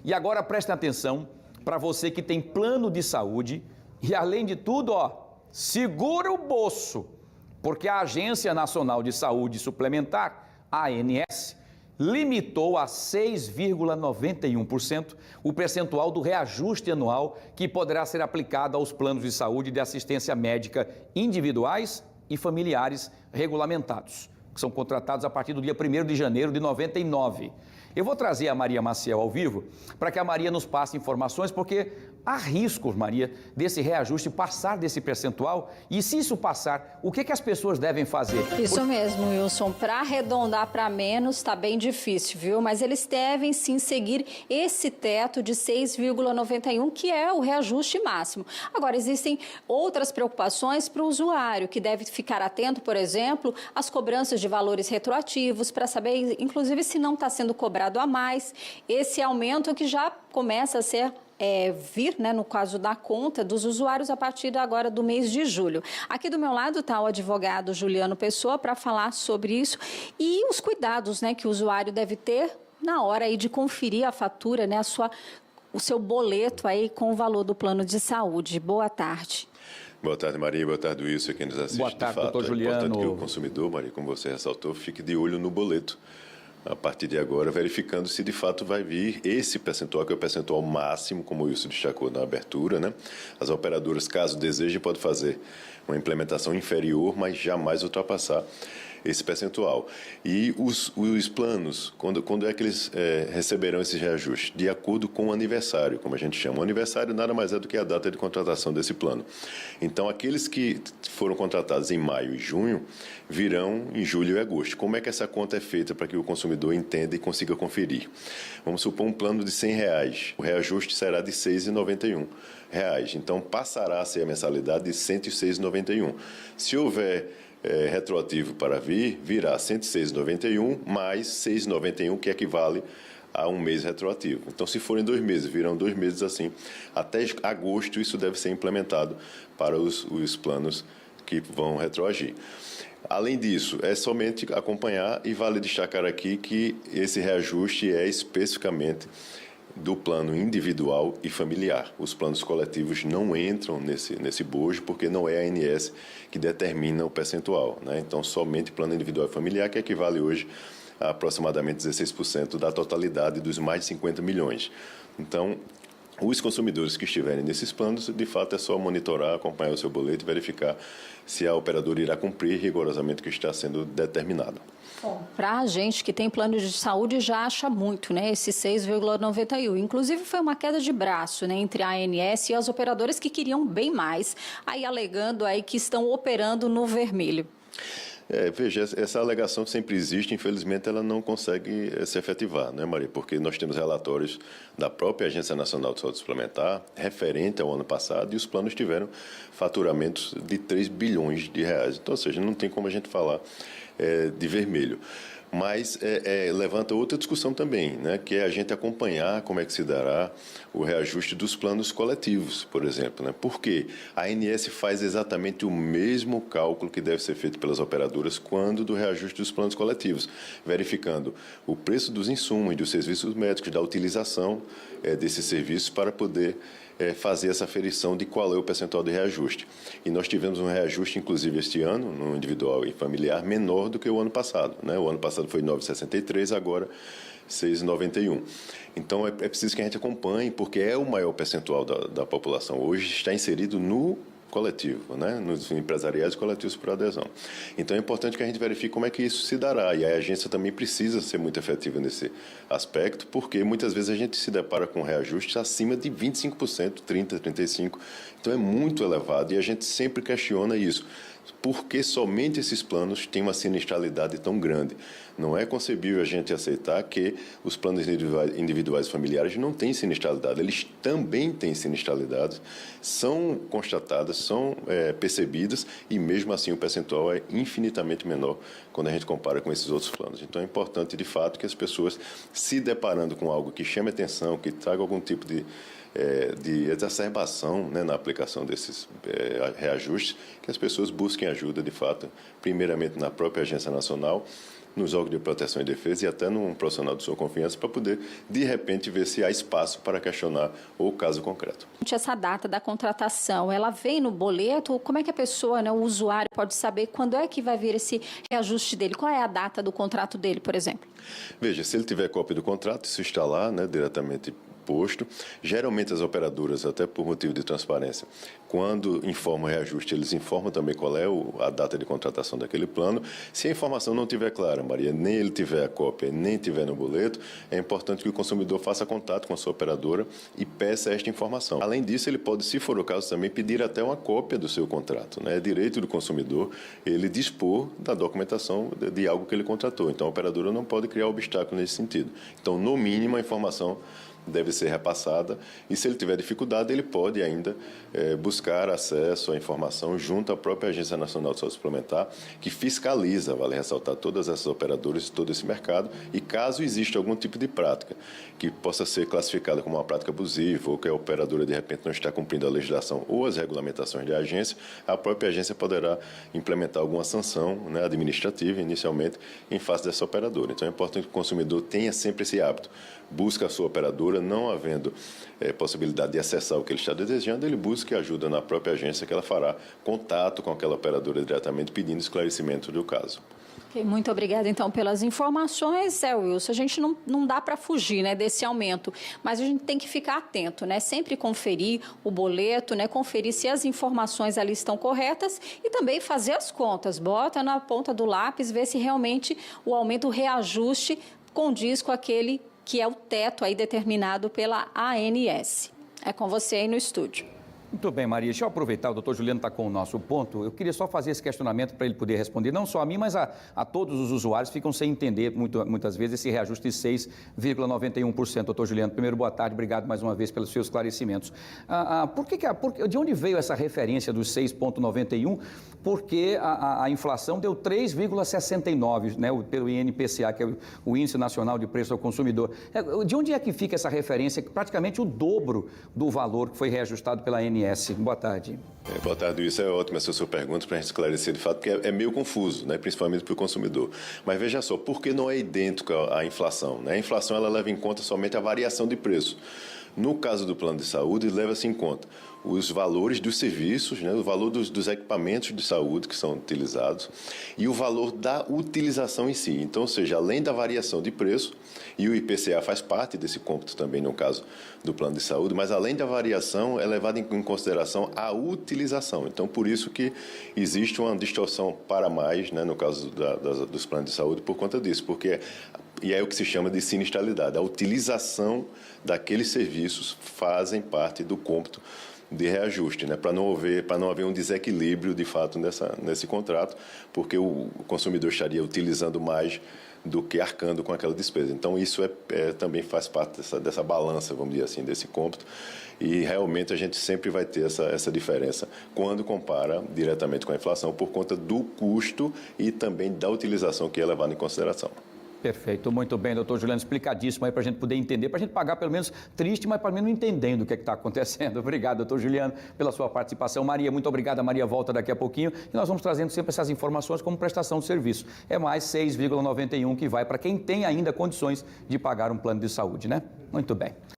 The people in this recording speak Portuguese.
E agora prestem atenção para você que tem plano de saúde e, além de tudo, segura o bolso, porque a Agência Nacional de Saúde Suplementar, a ANS, limitou a 6,91% o percentual do reajuste anual que poderá ser aplicado aos planos de saúde e de assistência médica individuais e familiares regulamentados, que são contratados a partir do dia 1º de janeiro de 99. Eu vou trazer a Maria Maciel ao vivo para que a Maria nos passe informações, porque há riscos, Maria, desse reajuste passar desse percentual, e se isso passar, o que as pessoas devem fazer? Isso mesmo, Wilson, para arredondar para menos está bem difícil, viu? Mas eles devem sim seguir esse teto de 6,91, que é o reajuste máximo. Agora, existem outras preocupações para o usuário, que deve ficar atento, por exemplo, às cobranças de valores retroativos, para saber, inclusive, se não está sendo cobrado a mais. Esse aumento que já começa a ser vir, né, no caso da conta dos usuários a partir agora do mês de julho. Aqui do meu lado está o advogado Juliano Pessoa para falar sobre isso e os cuidados, né, que o usuário deve ter na hora aí de conferir a fatura, né, o seu boleto aí com o valor do plano de saúde. Boa tarde. Boa tarde, Maria. Boa tarde, Wilson, quem nos assiste. Boa tarde, de fato, doutor Juliano. É importante que o consumidor, Maria, como você ressaltou, fique de olho no boleto. A partir de agora, verificando se de fato vai vir esse percentual, que é o percentual máximo, como o Wilson destacou na abertura, né? As operadoras, caso desejem, podem fazer uma implementação inferior, mas jamais ultrapassar esse percentual. E os planos, quando é que eles receberão esse reajuste? De acordo com o aniversário, como a gente chama. O aniversário nada mais é do que a data de contratação desse plano. Então, aqueles que foram contratados em maio e junho, virão em julho e agosto. Como é que essa conta é feita para que o consumidor entenda e consiga conferir? Vamos supor um plano de R$100. O reajuste será de R$ 6,91. Então, passará a ser a mensalidade de R$ 106,91. Se houver retroativo para virá R$ 106,91 mais R$ 6,91, que equivale a um mês retroativo. Então, se forem 2 meses, virão 2 meses assim. Até agosto, isso deve ser implementado para os planos que vão retroagir. Além disso, é somente acompanhar, e vale destacar aqui que esse reajuste é especificamente do plano individual e familiar. Os planos coletivos não entram nesse bojo, porque não é a ANS que determina o percentual, né? Então, somente plano individual e familiar, que equivale hoje a aproximadamente 16% da totalidade dos mais de 50 milhões. Então, os consumidores que estiverem nesses planos, de fato, é só monitorar, acompanhar o seu boleto e verificar se a operadora irá cumprir rigorosamente o que está sendo determinado. Bom, para a gente que tem plano de saúde já acha muito, né, esse 6,91. Inclusive foi uma queda de braço, né, entre a ANS e as operadoras que queriam bem mais, aí alegando aí que estão operando no vermelho. Veja, essa alegação sempre existe, infelizmente ela não consegue se efetivar, né, Maria? Porque nós temos relatórios da própria Agência Nacional de Saúde Suplementar, referente ao ano passado, e os planos tiveram faturamentos de 3 bilhões de reais. Então, ou seja, não tem como a gente falar de vermelho. Mas levanta outra discussão também, né, que é a gente acompanhar como é que se dará o reajuste dos planos coletivos, por exemplo, né? Porque a ANS faz exatamente o mesmo cálculo que deve ser feito pelas operadoras quando do reajuste dos planos coletivos, verificando o preço dos insumos e dos serviços médicos, da utilização desses serviços para poder fazer essa aferição de qual é o percentual de reajuste. E nós tivemos um reajuste, inclusive, este ano, no individual e familiar, menor do que o ano passado, né? O ano passado foi 9,63, agora 6,91. Então, é preciso que a gente acompanhe, porque é o maior percentual da população. Hoje está inserido no coletivo, né? Nos empresariais coletivos por adesão. Então, é importante que a gente verifique como é que isso se dará. E a agência também precisa ser muito efetiva nesse aspecto, porque muitas vezes a gente se depara com reajustes acima de 25%, 30%, 35%. Então, é muito elevado e a gente sempre questiona isso. Por que somente esses planos têm uma sinistralidade tão grande? Não é concebível a gente aceitar que os planos individuais e familiares não têm sinistralidade. Eles também têm sinistralidades, são constatadas, são percebidas, e mesmo assim o percentual é infinitamente menor quando a gente compara com esses outros planos. Então é importante, de fato, que as pessoas, se deparando com algo que chame atenção, que traga algum tipo de exacerbação, né, na aplicação desses reajustes, que as pessoas busquem ajuda, de fato, primeiramente na própria Agência Nacional, nos órgãos de proteção e defesa e até num profissional de sua confiança para poder, de repente, ver se há espaço para questionar o caso concreto. Essa data da contratação, ela vem no boleto? Como é que a pessoa, o usuário, pode saber quando é que vai vir esse reajuste dele? Qual é a data do contrato dele, por exemplo? Veja, se ele tiver cópia do contrato, isso está lá, diretamente posto. Geralmente as operadoras, até por motivo de transparência, quando informam o reajuste, eles informam também qual é a data de contratação daquele plano. Se a informação não estiver clara, Maria, nem ele tiver a cópia, nem tiver no boleto, é importante que o consumidor faça contato com a sua operadora e peça esta informação. Além disso, ele pode, se for o caso, também pedir até uma cópia do seu contrato. É direito do consumidor ele dispor da documentação de algo que ele contratou. Então, a operadora não pode criar obstáculo nesse sentido. Então, no mínimo, a informação deve ser repassada e, se ele tiver dificuldade, ele pode ainda buscar acesso à informação junto à própria Agência Nacional de Saúde Suplementar, que fiscaliza, vale ressaltar, todas essas operadoras e todo esse mercado, e caso exista algum tipo de prática que possa ser classificada como uma prática abusiva ou que a operadora, de repente, não está cumprindo a legislação ou as regulamentações da agência, a própria agência poderá implementar alguma sanção administrativa, inicialmente, em face dessa operadora. Então, é importante que o consumidor tenha sempre esse hábito. Busca a sua operadora, não havendo possibilidade de acessar o que ele está desejando, ele busca ajuda na própria agência, que ela fará contato com aquela operadora diretamente, pedindo esclarecimento do caso. Okay, muito obrigada, então, pelas informações. Wilson, a gente não dá para fugir desse aumento, mas a gente tem que ficar atento, sempre conferir o boleto, conferir se as informações ali estão corretas e também fazer as contas. Bota na ponta do lápis, ver se realmente o aumento, o reajuste, condiz com aquele que é o teto aí determinado pela ANS. É com você aí no estúdio. Muito bem, Maria. Deixa eu aproveitar, o doutor Juliano está com o nosso ponto. Eu queria só fazer esse questionamento para ele poder responder, não só a mim, mas a todos os usuários que ficam sem entender muitas vezes esse reajuste de 6,91%. Doutor Juliano, primeiro, boa tarde, obrigado mais uma vez pelos seus esclarecimentos. De onde veio essa referência dos 6,91%? Porque a inflação deu 3,69%, pelo INPCA, que é o Índice Nacional de Preço ao Consumidor. De onde é que fica essa referência, praticamente o dobro do valor que foi reajustado pela ANS? Boa tarde. Boa tarde, isso é ótimo essa sua pergunta para a gente esclarecer de fato, porque é meio confuso, principalmente para o consumidor. Mas veja só, por que não é idêntico à inflação? A inflação ela leva em conta somente a variação de preço. No caso do plano de saúde, leva-se em conta os valores dos serviços, o valor dos equipamentos de saúde que são utilizados e o valor da utilização em si. Então, ou seja, além da variação de preço, e o IPCA faz parte desse cômputo também no caso do plano de saúde, mas além da variação é levada em consideração a utilização. Então, por isso que existe uma distorção para mais, no caso dos planos de saúde, por conta disso, porque e é o que se chama de sinistralidade. A utilização daqueles serviços fazem parte do cômputo de reajuste, para não haver um desequilíbrio de fato nesse contrato, porque o consumidor estaria utilizando mais do que arcando com aquela despesa. Então, isso também faz parte dessa balança, vamos dizer assim, desse cômputo. E realmente a gente sempre vai ter essa diferença quando compara diretamente com a inflação, por conta do custo e também da utilização que é levada em consideração. Perfeito, muito bem, doutor Juliano, explicadíssimo aí para a gente poder entender, para a gente pagar pelo menos triste, mas pelo menos entendendo o que está acontecendo. Obrigado, doutor Juliano, pela sua participação. Maria, muito obrigada. Maria volta daqui a pouquinho e nós vamos trazendo sempre essas informações como prestação de serviço. É mais 6,91 que vai para quem tem ainda condições de pagar um plano de saúde, Muito bem.